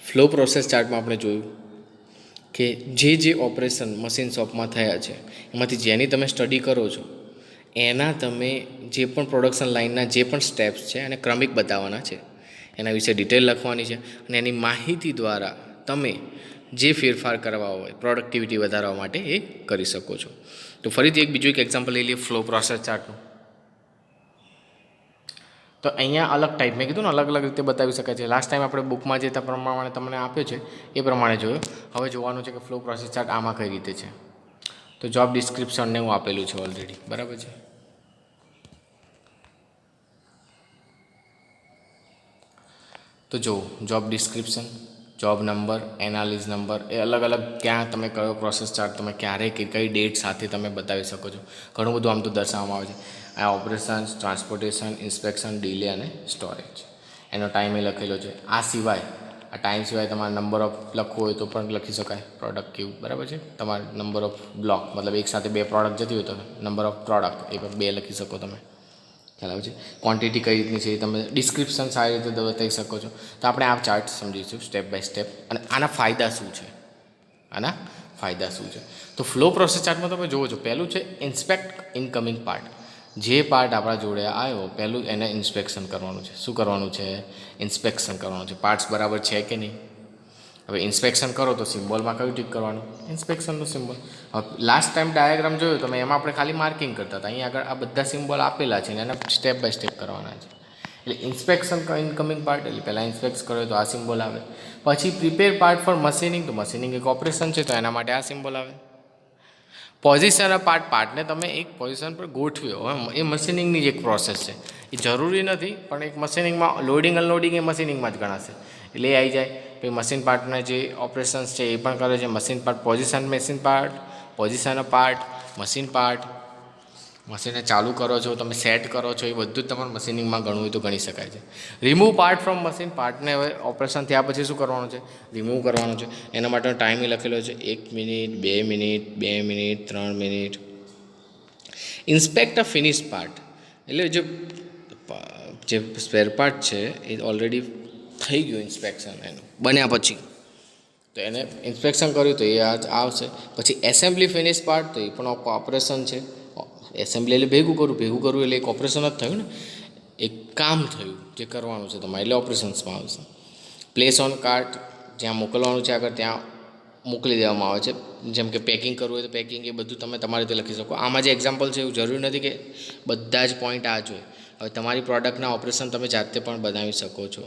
Flow process ચાર્ટમાં આપણે જોયું કે જે ઓપરેશન મશીન શોપમાં થયા છે એમાંથી જેની તમે સ્ટડી કરો છો એના તમે જે પણ પ્રોડક્શન લાઇનના જે પણ સ્ટેપ્સ છે એને ક્રમિક બતાવવાના છે, એના વિશે ડિટેલ લખવાની છે અને એની માહિતી દ્વારા તમે જે ફેરફાર કરવા હોય પ્રોડક્ટિવિટી વધારવા માટે એ કરી શકો છો. તો ફરીથી બીજું એક એક્ઝામ્પલ લઈ લઈએ ફ્લો પ્રોસેસ ચાર્ટનું. તો અહીંયા અલગ ટાઈપ મેં કીધું ને અલગ અલગ રીતે બતાવી શકાય છે. લાસ્ટ ટાઈમ આપણે બુકમાં જે પ્રમાણે તમને આપ્યો છે એ પ્રમાણે જોયો. હવે જોવાનું છે કે ફ્લો પ્રોસેસ ચાર્ટ આમાં કઈ રીતે છે. તો જોબ ડિસ્ક્રિપ્શનને હું આપેલું છે ઓલરેડી, બરાબર છે. તો જો job description, job number, analysis number એ અલગ અલગ ક્યાં તમે કયો પ્રોસેસ ચાર્ટ તમે ક્યારે કઈ ડેટ સાથે તમે બતાવી શકો છો. ઘણું બધું આમ તો દર્શાવવામાં આવે છે. આ ઓપરેશન્સ, ટ્રાન્સપોર્ટેશન, ઇન્સ્પેક્શન, ડીલે અને સ્ટોરેજ, એનો ટાઈમ એ લખેલો છે. આ સિવાય આ ટાઈમ સિવાય તમારે નંબર ઓફ લખવું હોય તો પણ લખી શકાય. પ્રોડક્ટ કેવું, બરાબર છે. તમારે નંબર ઓફ બ્લોક મતલબ એક સાથે 2 પ્રોડક્ટ જતી હોય તો નંબર ઓફ પ્રોડક્ટ એ પણ 2 લખી શકો તમે. ખ્યાલ આવે છે. ક્વોન્ટિટી કઈ રીતની છે એ તમે ડિસ્ક્રિપ્શન સારી રીતે બતાવી શકો છો. તો આપણે આ ચાર્ટ સમજીશું સ્ટેપ બાય સ્ટેપ અને આના ફાયદા શું છે. તો ફ્લો પ્રોસેસ ચાર્ટમાં તમે જુઓ છો, પહેલું છે ઇન્સ્પેક્ટ ઇનકમિંગ પાર્ટ. જે પાર્ટ આપણા જોડે આવ્યો પહેલું એને ઇન્સ્પેક્શન કરવાનું છે. શું કરવાનું છે? ઇન્સ્પેક્શન કરવાનું છે. પાર્ટ્સ બરાબર છે કે નહીં. હવે ઇન્સ્પેક્શન કરો તો સિમ્બોલમાં કયું ટીક કરવાનું? ઇન્સ્પેક્શનનું સિમ્બોલ. હવે લાસ્ટ ટાઈમ ડાયાગ્રામ જોયો તો એમાં આપણે ખાલી માર્કિંગ કરતા હતા. અહીંયા આગળ આ બધા સિમ્બોલ આપેલા છે અને એને સ્ટેપ બાય સ્ટેપ કરવાના છે. એટલે ઇન્સ્પેક્શન ઇનકમિંગ પાર્ટ એટલે પહેલાં ઇન્સ્પેક્ટ કરો તો આ સિમ્બોલ આવે. પછી પ્રિપેર પાર્ટ ફોર મશીનિંગ, તો મશીનિંગ એક ઓપરેશન છે તો એના માટે આ સિમ્બોલ આવે. પોઝિશન પાર્ટને તમે એક પોઝિશન પર ગોઠવ્યો, હવે એ મશીનિંગની જ એક પ્રોસેસ છે. એ જરૂરી નથી પણ એક મશીનિંગમાં લોડિંગ અનલોડિંગ એ મશીનિંગમાં જ ગણાશે એટલે એ આવી જાય. પછી મશીન પાર્ટના જે ઓપરેશન્સ છે એ પણ કરે છે. Machine part position, machine part position part, machine part, મશીનને ચાલુ કરો છો તમે સેટ કરો છો એ બધું જ તમારે મશીનિંગમાં ગણવું હોય તો ગણી શકાય છે. રિમૂવ પાર્ટ ફ્રોમ મશીન, પાર્ટને હવે ઓપરેશન થયા પછી શું કરવાનું છે? રિમૂવ કરવાનું છે. એના માટેનો ટાઈમ એ લખેલો છે 1 minute, 2 minute, 2 minute, 3 minute. Inspect a finish part એટલે જે સ્પેર પાર્ટ છે એ ઓલરેડી થઈ ગયું ઇન્સ્પેક્શન એનું બન્યા પછી, તો એને ઇન્સ્પેક્શન કર્યું તો એ આવશે. પછી એસેમ્બલી ફિનિશ પાર્ટ, તો એ પણ ઓપરેશન છે. એસેમ્બલી એટલે ભેગું કરવું એટલે એક ઓપરેશન જ થયું ને, એક કામ થયું જે કરવાનું છે તમારે એટલે ઓપરેશન્સમાં આવશે. પ્લેસ ઓન કાર્ટ, જ્યાં મોકલવાનું છે આગળ ત્યાં મોકલી દેવામાં આવે છે. જેમ કે પેકિંગ કરવું હોય તો પેકિંગ એ બધું તમે તમારી રીતે લખી શકો. આમાં જે એક્ઝામ્પલ છે એવું જરૂરી નથી કે બધા જ પોઈન્ટ આ જ હોય. હવે તમારી પ્રોડક્ટના ઓપરેશન તમે જાતે પણ બનાવી શકો છો.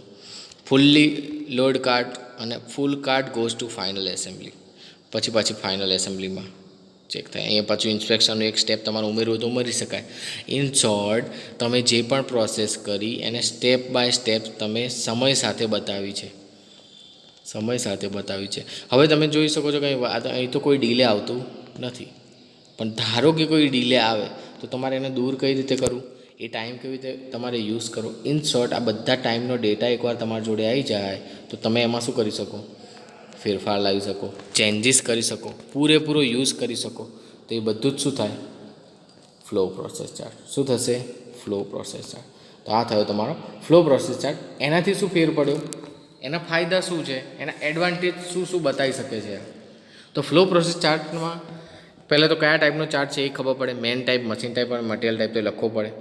ફૂલ્લી લોડ કાર્ટ અને full cart goes to final assembly, પછી ફાઇનલ એસેમ્બલીમાં ચેક થાય. અહીંયા પાછું ઇન્સ્પેક્શનનું એક સ્ટેપ તમારે ઉમેરવું હોય તો ઉમેરી શકાય. ઇન શોર્ટ તમે જે પણ પ્રોસેસ કરી એને સ્ટેપ બાય સ્ટેપ તમે સમય સાથે બતાવી છે. હવે તમે જોઈ શકો છો કે અહીં તો કોઈ ડીલે આવતું નથી, પણ ધારો કે કોઈ ડીલે આવે તો તમારે એને દૂર કઈ રીતે કરવું, એ ટાઈમ કેવી રીતે તમારે યુઝ કરો. ઇન શોર્ટ આ બધા ટાઈમનો ડેટા એકવાર તમારી જોડે આવી જાય તો તમે એમાં શું કરી શકો? ફેરફાર લાવી શકો, ચેન્જીસ કરી શકો, પૂરેપૂરો યુઝ કરી શકો. તો એ બધું જ શું થાય? Flow process chart. શું થશે? Flow process chart. તો આ થયો તમારો ફ્લો પ્રોસેસ ચાર્ટ. એનાથી શું ફેર પડ્યો, એના ફાયદા શું છે, એના એડવાન્ટેજ શું બતાવી શકે છે. તો ફ્લો પ્રોસેસ ચાર્ટમાં પહેલાં તો કયા ટાઈપનો ચાર્ટ છે એ ખબર પડે. મેન ટાઈપ, મશીન ટાઈપ અને મટીરિયલ ટાઈપ તો લખવો પડે.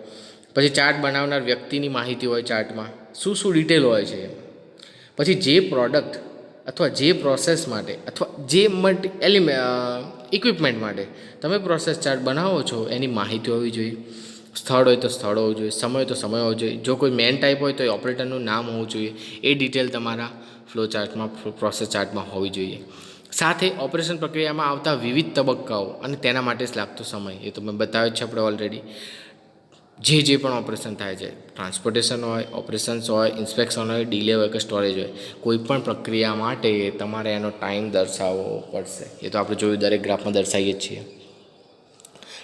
પછી ચાર્ટ બનાવનાર વ્યક્તિની માહિતી હોય ચાર્ટમાં, શું ડિટેલ હોય છે. પછી જે પ્રોડક્ટ અથવા જે પ્રોસેસ માટે અથવા જે ઇક્વિપમેન્ટ માટે તમે પ્રોસેસ ચાર્ટ બનાવો છો એની માહિતી હોવી જોઈએ. સ્થળ હોય તો સ્થળ હોવું જોઈએ, સમય હોય તો સમય હોવો જોઈએ. જો કોઈ મેન ટાઈપ હોય તો એ ઓપરેટરનું નામ હોવું જોઈએ. એ ડિટેલ તમારા ફ્લો ચાર્ટમાં, પ્રોસેસ ચાર્ટમાં હોવી જોઈએ. સાથે ઓપરેશન પ્રક્રિયામાં આવતા વિવિધ તબક્કાઓ અને તેના માટે જ લાગતો સમય એ તો મેં બતાવ્યો જ છે આપણે ઓલરેડી. જે પણ ઓપરેશન થાય છે, ટ્રાન્સપોર્ટેશન હોય, ઓપરેશન્સ હોય, ઇન્સ્પેક્શન હોય, ડીલે હોય કે સ્ટોરેજ હોય, કોઈ પણ પ્રક્રિયા માટે તમારે એનો ટાઈમ દર્શાવવો પડશે. એ તો આપણે જોયું, દરેક ગ્રાફમાં દર્શાવીએ જ છીએ.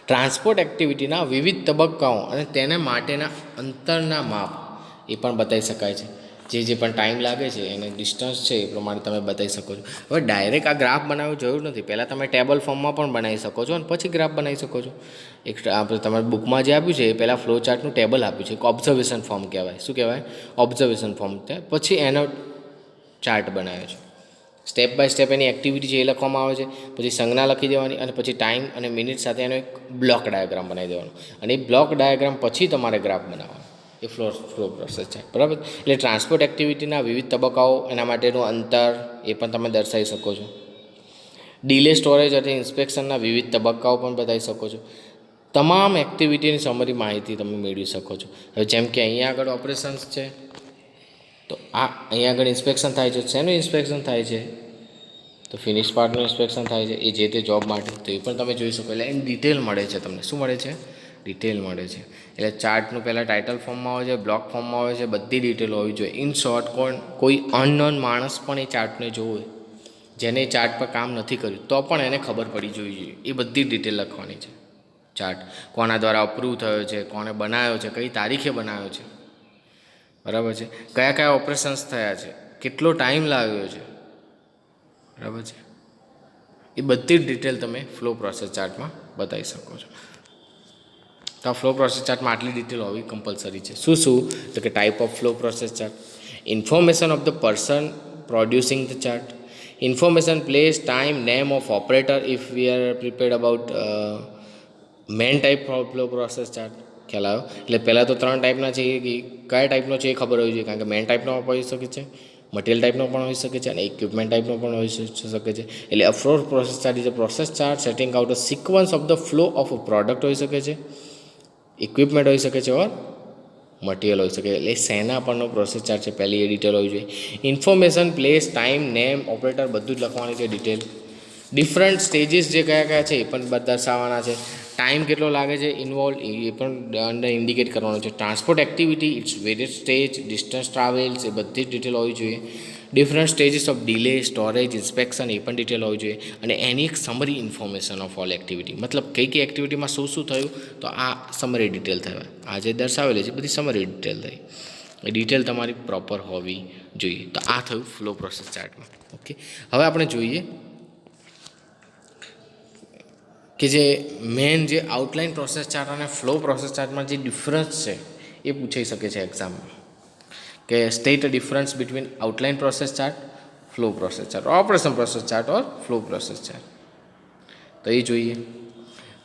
ટ્રાન્સપોર્ટ એક્ટિવિટીના વિવિધ તબક્કાઓ અને તેને માટેના અંતરના માપ એ પણ બતાવી શકાય છે. જે પણ ટાઈમ લાગે છે એને ડિસ્ટન્સ છે એ પ્રમાણે તમે બતાવી શકો છો. હવે ડાયરેક્ટ આ ગ્રાફ બનાવવાની જરૂર નથી. પહેલાં તમે ટેબલ ફોર્મમાં પણ બનાવી શકો છો અને પછી ગ્રાફ બનાવી શકો છો. એક આપણે તમારા બુકમાં જે આપ્યું છે એ પહેલાં ફ્લો ચાર્ટનું ટેબલ આપ્યું છે, એક ઓબ્ઝર્વેશન ફોર્મ કહેવાય. શું કહેવાય? Observation form. પછી એનો ચાર્ટ બનાવ્યો છે. સ્ટેપ બાય સ્ટેપ એની એક્ટિવિટી છે એ લખવામાં આવે છે, પછી સંજ્ઞા લખી દેવાની અને પછી ટાઈમ અને મિનિટ સાથે એનો એક બ્લોક ડાયાગ્રામ બનાવી દેવાનો અને એ બ્લોક ડાયાગ્રામ પછી તમારે ગ્રાફ બનાવવાનો. એ ફ્લો પ્રોસેસ છે, બરાબર. એટલે ટ્રાન્સપોર્ટ એક્ટિવિટીના વિવિધ તબક્કાઓ, એના માટેનું અંતર એ પણ તમે દર્શાવી શકો છો. ડીલે, સ્ટોરેજ અને ઇન્સ્પેક્શનના વિવિધ તબક્કાઓ પણ બતાવી શકો છો. તમામ એક્ટિવિટીની સમરી માહિતી તમે મેળવી શકો છો. હવે જેમ કે અહીંયા આગળ ઓપરેશન્સ છે, તો આ અહીંયા આગળ ઇન્સ્પેક્શન થાય છે. શેનું ઇન્સ્પેક્શન થાય છે? તો ફિનિશ પાર્ટનું ઇન્સ્પેક્શન થાય છે, એ જે તે જોબ માટે. તો એ પણ તમે જોઈ શકો. એટલે એની ડિટેલ મળે છે તમને. શું મળે છે? ડિટેલ મળે છે. એટલે ચાર્ટનું પહેલાં ટાઇટલ ફોર્મમાં આવે છે, બ્લોક ફોર્મમાં આવે છે, બધી ડિટેલ હોવી જોઈએ. ઇન શોર્ટ, કોઈ અનનોન માણસ પણ એ ચાર્ટને જોવે, જેને ચાર્ટ પર કામ નથી કર્યું, તો પણ એને ખબર પડી જોઈએ. એ બધી ડિટેલ લખવાની છે. ચાર્ટ કોના દ્વારા અપ્રૂવ થયો છે, કોને બનાવ્યો છે, કઈ તારીખે બનાવ્યો છે, બરાબર છે, કયા કયા ઓપરેશન્સ થયા છે, કેટલો ટાઈમ લાગ્યો છે, બરાબર છે. એ બધી જ ડિટેલ તમે ફ્લો પ્રોસેસ ચાર્ટમાં બતાવી શકો છો. તો આ ફ્લો પ્રોસેસ ચાર્ટમાં આટલી ડિટેલ હોવી કમ્પલસરી છે. શું? તો કે type of flow process chart, information of the person producing the chart, information, place, time, name of operator if we are prepared about man type flow process chart. ખ્યાલ આવ્યો? એટલે પહેલાં તો 3 ટાઈપના છે. એ કયા ટાઈપનો છે એ ખબર હોવી જોઈએ, કારણ કે મેન ટાઈપનો હોઈ શકે છે, મટીરિયલ ટાઈપનો પણ હોઈ શકે છે અને ઇક્વિપમેન્ટ ટાઈપનો પણ હોઈ શકે છે. એટલે a flow process chart is a process chart setting out a sequence of the flow of a product હોઈ શકે છે, ઇક્વિપમેન્ટ હોઈ શકે છે ઓર મટીરિયલ હોઈ શકે. એટલે શેના પરનો પ્રોસેસ ચાર્ટ છે, પહેલી એ ડિટેલ હોવી જોઈએ. Information, place, time, name, operator બધું જ લખવાની છે ડિટેલ. ડિફરન્ટ સ્ટેજીસ જે કયા કયા છે એ પણ દર્શાવવાના છે. ટાઈમ કેટલો લાગે છે ઇન્વોલ્વ એ પણ અંદર ઇન્ડિકેટ કરવાનો છે. Transport activity, its various stage, distance travels એ બધી જ ડિટેલ હોવી જોઈએ. Different stages of delay, storage, inspection એ પણ ડિટેલ હોવી જોઈએ. અને એની એક summary information of all activity, મતલબ કઈ એક્ટિવિટીમાં શું થયું, તો આ સમરી ડિટેલ થયા. આ જે દર્શાવેલી છે બધી સમરી ડિટેલ થઈ. એ ડિટેલ તમારી પ્રોપર હોવી જોઈએ. તો આ થયું ફ્લો પ્રોસેસ ચાર્ટમાં. ઓકે, હવે આપણે જોઈએ કે જે મેન જે આઉટલાઇન પ્રોસેસ ચાર્ટ અને ફ્લો પ્રોસેસ ચાર્ટમાં જે ડિફરન્સ છે એ પૂછાઈ શકે છે એક્ઝામમાં, કે state a difference between outline process chart, flow process chart, operation process chart or flow process chart. તો એ જોઈએ.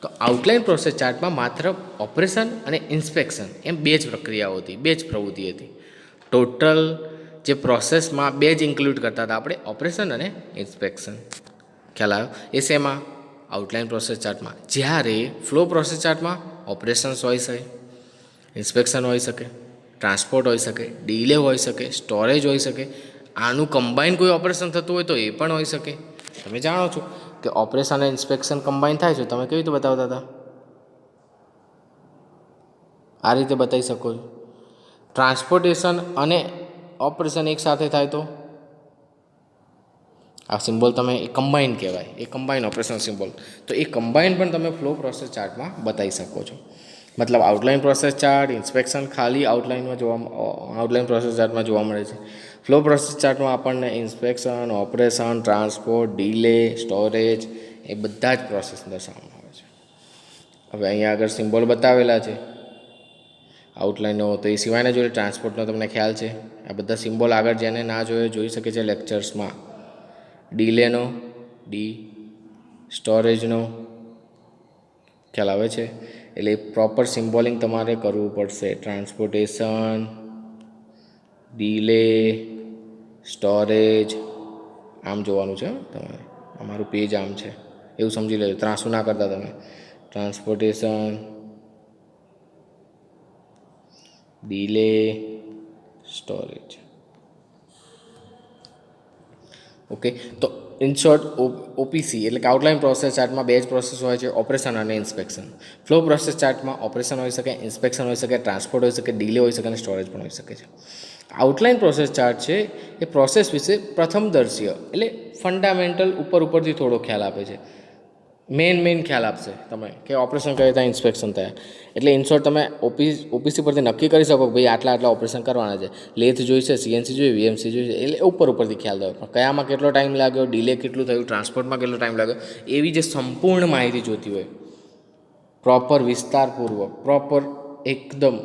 તો આઉટલાઇન પ્રોસેસ ચાર્ટમાં માત્ર ઓપરેશન અને ઇન્સ્પેક્શન એમ 2 જ પ્રક્રિયાઓ હતી, 2 જ પ્રવૃત્તિ હતી. ટોટલ જે પ્રોસેસમાં 2 જ ઇન્ક્લુડ કરતા હતા આપણે, ઓપરેશન અને ઇન્સ્પેક્શન. ખ્યાલ આવ્યો? એ શેમાં? આઉટલાઇન પ્રોસેસ ચાર્ટમાં. જ્યારે ફ્લો પ્રોસેસ ચાર્ટમાં ઓપરેશન્સ હોઈ શકે, ઇન્સ્પેક્શન હોઈ શકે, ટ્રાન્સપોર્ટ હોઈ શકે, ડીલે હોઈ શકે, સ્ટોરેજ હોઈ શકે. આનું કમ્બાઈન કોઈ ઓપરેશન થતું હોય તો એ પણ હોઈ શકે. તમે જાણો છો કે ઓપરેશન અને ઇન્સ્પેક્શન કમ્બાઈન થાય છે. તમે કેવી રીતે બતાવતા હતા? આ રીતે બતાવી શકો છો. ટ્રાન્સપોર્ટેશન અને ઓપરેશન એક સાથે થાય તો આ સિમ્બોલ તમે એ કમ્બાઈન કહેવાય, એ કમ્બાઈન ઓપરેશન સિમ્બોલ. તો એ કમ્બાઈન પણ તમે ફ્લો પ્રોસેસ ચાર્ટમાં બતાવી શકો છો. મતલબ આઉટલાઇન પ્રોસેસ ચાર્ટ, ઇન્સ્પેક્શન ખાલી આઉટલાઇન પ્રોસેસ ચાર્ટમાં જોવા મળે છે. ફ્લો પ્રોસેસ ચાર્ટમાં આપણને inspection, operation, transport, delay, storage એ બધા જ પ્રોસેસ દર્શાવવામાં આવે છે. હવે અહીંયા આગળ સિમ્બોલ બતાવેલા છે આઉટલાઇનનો, તો એ સિવાયના જોડે ટ્રાન્સપોર્ટનો તમને ખ્યાલ છે. આ બધા સિમ્બોલ આગળ જેને ના જોઈ શકે છે લેક્ચર્સમાં. ડીલેનો ડી, સ્ટોરેજનો ખ્યાલ આવે છે. એટલે પ્રોપર સિમ્બોલિંગ તમારે કરવું પડશે. ટ્રાન્સપોર્ટેશન, ડીલે, સ્ટોરેજ આમ જોવાનું છે તમારે. અમારું પેજ આમ છે એવું સમજી લેજો, ત્રાસું ના કરતા તમે. Transportation, delay, storage. ઓકે, તો ઇન શોર્ટ ઓપીસી એટલે કે આઉટલાઇન પ્રોસેસ ચાર્ટમાં 2 જ પ્રોસેસ હોય છે, ઓપરેશન અને ઇન્સ્પેક્શન. ફ્લો પ્રોસેસ ચાર્ટમાં ઓપરેશન હોઈ શકે, ઇન્સ્પેક્શન હોઈ શકે, ટ્રાન્સપોર્ટ હોઈ શકે, ડીલે હોઈ શકે અને સ્ટોરેજ પણ હોઈ શકે છે. આઉટલાઇન પ્રોસેસ ચાર્ટ છે એ પ્રોસેસ વિશે પ્રથમદર્શીય એટલે ફંડામેન્ટલ ઉપરથી થોડો ખ્યાલ આપે છે. મેઇન ખ્યાલ આપશે તમે કે ઓપરેશન કયા હતા, ઇન્સ્પેક્શન થયા. એટલે ઇનશોર્ટ તમે ઓપીસી પરથી નક્કી કરી શકો કે ભાઈ આટલા ઓપરેશન કરવાના છે. લેથ જોઈશે, સીએનસી જોઈએ, વીએમસી જોઈએ, એટલે ઉપરથી ખ્યાલ દેવો. પણ કયામાં કેટલો ટાઈમ લાગ્યો, ડીલે કેટલું થયું, ટ્રાન્સપોર્ટમાં કેટલો ટાઈમ લાગ્યો, એવી જે સંપૂર્ણ માહિતી જોતી હોય, પ્રોપર વિસ્તારપૂર્વક, પ્રોપર એકદમ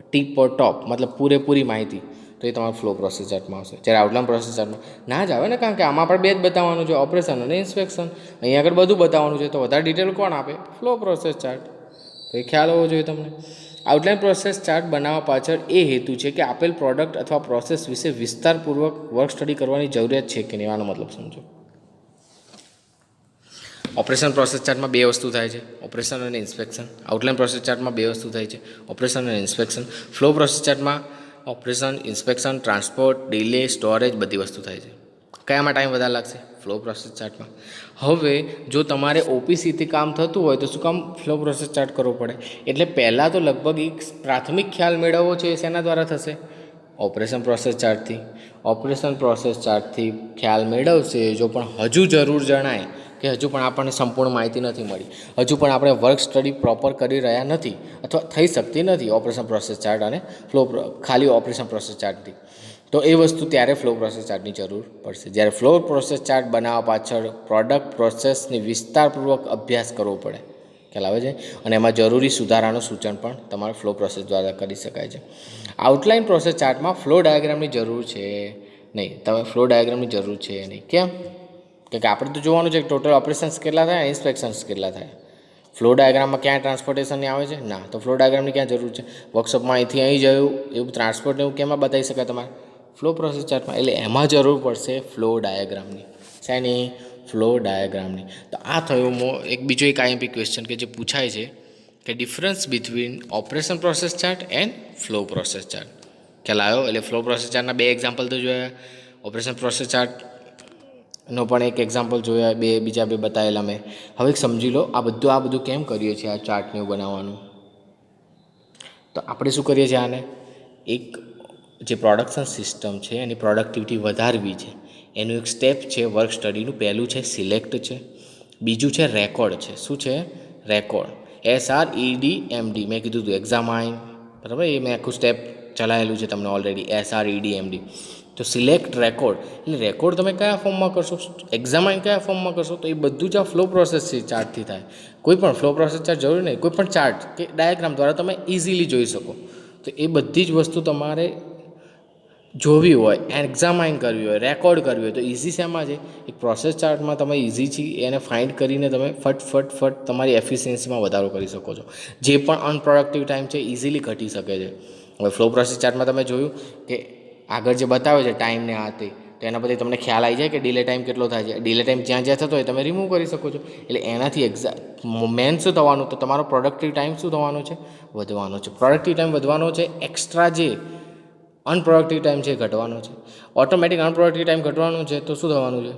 ટીપ ઓર ટોપ, મતલબ પૂરેપૂરી માહિતી તો એ તમારા ફ્લો પ્રોસેસ ચાર્ટમાં આવશે. જ્યારે આઉટલાઇન પ્રોસેસ ચાર્ટમાં ના જ આવે ને, કારણ કે આમાં પણ બે જ બતાવવાનું છે, ઓપરેશન અને ઇન્સ્પેક્શન. અહીંયા આગળ બધું બતાવવાનું છે, તો વધારે ડિટેલ કોણ આપે? Flow process chart. તો એ ખ્યાલ હોવો જોઈએ તમને. આઉટલાઇન પ્રોસેસ ચાર્ટ બનાવવા પાછળ એ હેતુ છે કે આપેલ પ્રોડક્ટ અથવા પ્રોસેસ વિશે વિસ્તારપૂર્વક વર્ક સ્ટડી કરવાની જરૂરિયાત છે કે નહીં, આનો મતલબ સમજો. ઓપરેશન પ્રોસેસ ચાર્ટમાં બે વસ્તુ થાય છે, ઓપરેશન અને ઇન્સ્પેક્શન. આઉટલાઇન પ્રોસેસ ચાર્ટમાં બે વસ્તુ થાય છે, ઓપરેશન અને ઇન્સ્પેક્શન. ફ્લો પ્રોસેસ ચાર્ટમાં operation, inspection, transport, delay, storage બધી વસ્તુ થાય છે. કયામાં ટાઈમ વધારે લાગશે? ફ્લો પ્રોસેસ ચાર્ટમાં. હવે જો તમારે ઓપીસીથી કામ થતું હોય તો શું કામ ફ્લો પ્રોસેસ ચાર્ટ કરવો પડે? એટલે પહેલાં તો લગભગ એક પ્રાથમિક ખ્યાલ મેળવવો છે, શેના દ્વારા થશે? ઓપરેશન પ્રોસેસ ચાર્ટથી. ઓપરેશન પ્રોસેસ ચાર્ટથી ખ્યાલ મેળવશે. જો પણ હજુ જરૂર જણાય કે હજુ પણ આપણને સંપૂર્ણ માહિતી નથી મળી, હજુ પણ આપણે વર્ક સ્ટડી પ્રોપર કરી રહ્યા નથી અથવા થઈ શકતી નથી ઓપરેશન પ્રોસેસ ચાર્ટ અને ખાલી ઓપરેશન પ્રોસેસ ચાર્ટથી, તો એ વસ્તુ ત્યારે ફ્લો પ્રોસેસ ચાર્ટની જરૂર પડશે. જ્યારે ફ્લો પ્રોસેસ ચાર્ટ બનાવવા પાછળ પ્રોડક્ટ પ્રોસેસની વિસ્તારપૂર્વક અભ્યાસ કરવો પડે, ખ્યાલ આવે છે, અને એમાં જરૂરી સુધારાનું સૂચન પણ તમારે ફ્લો પ્રોસેસ દ્વારા કરી શકાય છે. આઉટલાઇન પ્રોસેસ ચાર્ટમાં ફ્લો ડાયાગ્રામની જરૂર છે નહીં. તમે ફ્લો ડાયાગ્રામની જરૂર છે નહીં. કેમ? કે આપણે તો જોવાનું છે કે ટોટલ ઓપરેશન્સ કેટલા થાય, ઇન્સ્પેક્શન્સ કેટલા થાય. ફ્લો ડાયાગ્રામમાં ક્યાં ટ્રાન્સપોર્ટેશનની આવે છે? ના. તો ફ્લો ડાયાગ્રામની ક્યાં જરૂર છે? વર્કશોપમાં અહીંથી અહીં જયું એવું ટ્રાન્સપોર્ટ એવું કેમાં બતાવી શકાય તમારે? ફ્લો પ્રોસેસ ચાર્ટમાં. એટલે એમાં જરૂર પડશે ફ્લો ડાયાગ્રામની. શેની? ફ્લો ડાયાગ્રામની. તો આ થયો એક બીજો એક આઈએમપી ક્વેશ્ચન કે જે પૂછાય છે કે difference between operation process chart and flow process chart. ખ્યાલ આવ્યો? એટલે ફ્લો પ્રોસેસ ચાર્ટના બે એક્ઝામ્પલ તો જોયા, ઓપરેશન પ્રોસેસ ચાર્ટનો પણ એક એક્ઝામ્પલ જોયા, બીજા બે બતાવેલા મેં. હવે સમજી લો આ બધું કેમ કરીએ છીએ, આ ચાર્ટને બનાવવાનું. તો આપણે શું કરીએ છીએ, આને એક જે પ્રોડક્શન સિસ્ટમ છે એની પ્રોડક્ટિવિટી વધારવી છે, એનું એક સ્ટેપ છે વર્ક સ્ટડીનું. પહેલું છે સિલેક્ટ છે, બીજું છે રેકોર્ડ છે. શું છે? રેકોર્ડ. SREDMD મેં કીધું હતું એક્ઝામાઇન, બરાબર? એ મેં આખું સ્ટેપ ચલાવેલું છે તમને ઓલરેડી, SREDMD. તો સિલેક્ટ, રેકોર્ડ. એટલે રેકોર્ડ તમે કયા ફોર્મમાં કરશો, એક્ઝામાઇન કયા ફોર્મમાં કરશો, તો એ બધું જ આ ફ્લો પ્રોસેસ ચાર્ટથી થાય. કોઈ પણ ફ્લો પ્રોસેસ ચાર્ટ જરૂરી નહીં, કોઈ પણ ચાર્ટ કે ડાયાગ્રામ દ્વારા તમે ઇઝીલી જોઈ શકો. તો એ બધી જ વસ્તુ તમારે જોવી હોય, એક્ઝામાઇન કરવી હોય, રેકોર્ડ કરવી હોય, તો ઇઝી શેમાં છે? એક પ્રોસેસ ચાર્ટમાં તમે ઇઝી છે એને ફાઇન્ડ કરીને તમે ફટ તમારી એફિશિયન્સીમાં વધારો કરી શકો છો. જે પણ અનપ્રોડક્ટિવ ટાઈમ છે ઇઝીલી ઘટી શકે છે. હવે ફ્લો પ્રોસેસ ચાર્ટમાં તમે જોયું કે આગળ જે બતાવે છે ટાઈમને આ તે, તો એના પરથી તમને ખ્યાલ આવી જાય કે ડિલે ટાઈમ કેટલો થાય છે. ડિલે ટાઈમ જ્યાં થતો હોય તમે રિમૂવ કરી શકો છો. એટલે એનાથી મેન શું થવાનું, તો તમારો પ્રોડક્ટિવ ટાઈમ શું થવાનો છે? વધવાનો છે. પ્રોડક્ટિવ ટાઈમ વધવાનો છે. એક્સ્ટ્રા જે અનપ્રોડક્ટિવ ટાઈમ છે એ ઘટવાનો છે. ઓટોમેટિક અનપ્રોડક્ટિવ ટાઈમ ઘટવાનો છે તો શું થવાનું છે?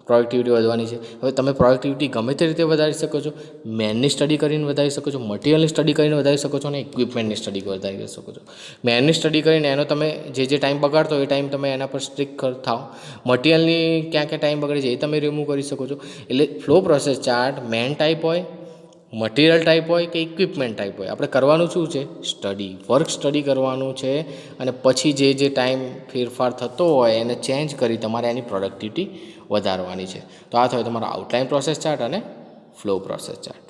પ્રોડક્ટિવિટી વધવાની છે. હવે તમે પ્રોડક્ટિવિટી ગમે તે રીતે વધારી શકો છો. મેનની સ્ટડી કરીને વધારી શકો છો, મટિરિયલની સ્ટડી કરીને વધારી શકો છો, અને ઇક્વિપમેન્ટની સ્ટડી વધારી શકો છો. મેનની સ્ટડી કરીને એનો તમે જે ટાઈમ બગાડતો એ ટાઈમ તમે એના પર સ્ટ્રિક્ટ થાઓ. મટિરિયલની ક્યાં ટાઈમ બગડે છે એ તમે રિમૂવ કરી શકો છો. એટલે flow process chart man type હોય, મટિરિયલ ટાઈપ હોય કે ઇક્વિપમેન્ટ ટાઈપ હોય, આપણે કરવાનું શું છે? સ્ટડી, વર્ક સ્ટડી કરવાનું છે. અને પછી જે ટાઈમ ફેરફાર થતો હોય એને ચેન્જ કરી તમારે એની પ્રોડક્ટિવિટી વધારવાની છે. તો આ થયો તમારો આઉટલાઇન પ્રોસેસ ચાર્ટ અને ફ્લો પ્રોસેસ ચાર્ટ.